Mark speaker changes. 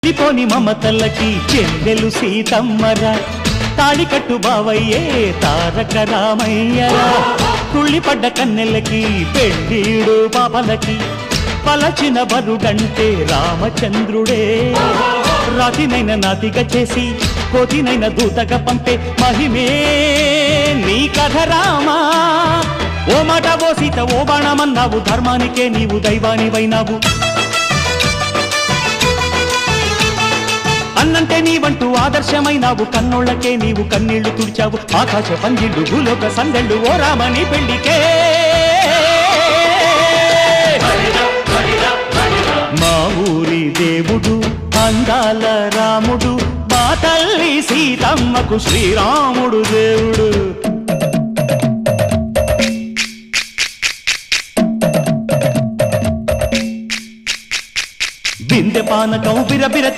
Speaker 1: చెరిగిపోని మమతల్లకి చెల్లెలు సీతమ్మరా తాళికట్టు బావయ్యే తారక రామయ్యరా తుళ్ళిపడ్డ కన్నెలకి పెళ్ళీడు పాపలకి పలచిన బరుడంటే రామచంద్రుడే రాతినైన నాతిగా చేసి కోతినైన దూతగా పంపే మహిమే నీ కథ రామా ఓ మాట ఓ సీత ఓ బాణమన్నావు ధర్మానికే నీవు దైవానివైనావు అన్నంటే నీవంటూ ఆదర్శమైనావు కన్నోళ్ళకే నీవు కన్నీళ్లు తుడిచావు ఆకాశ పందిళ్ళు భూలోక సందళ్ళు ఓ రామని పెళ్లికే మా ఊరి దేవుడు అందాల రాముడు మా తల్లి సీతమ్మకు శ్రీరాముడు దేవుడు బిందె పానకం బిరబిర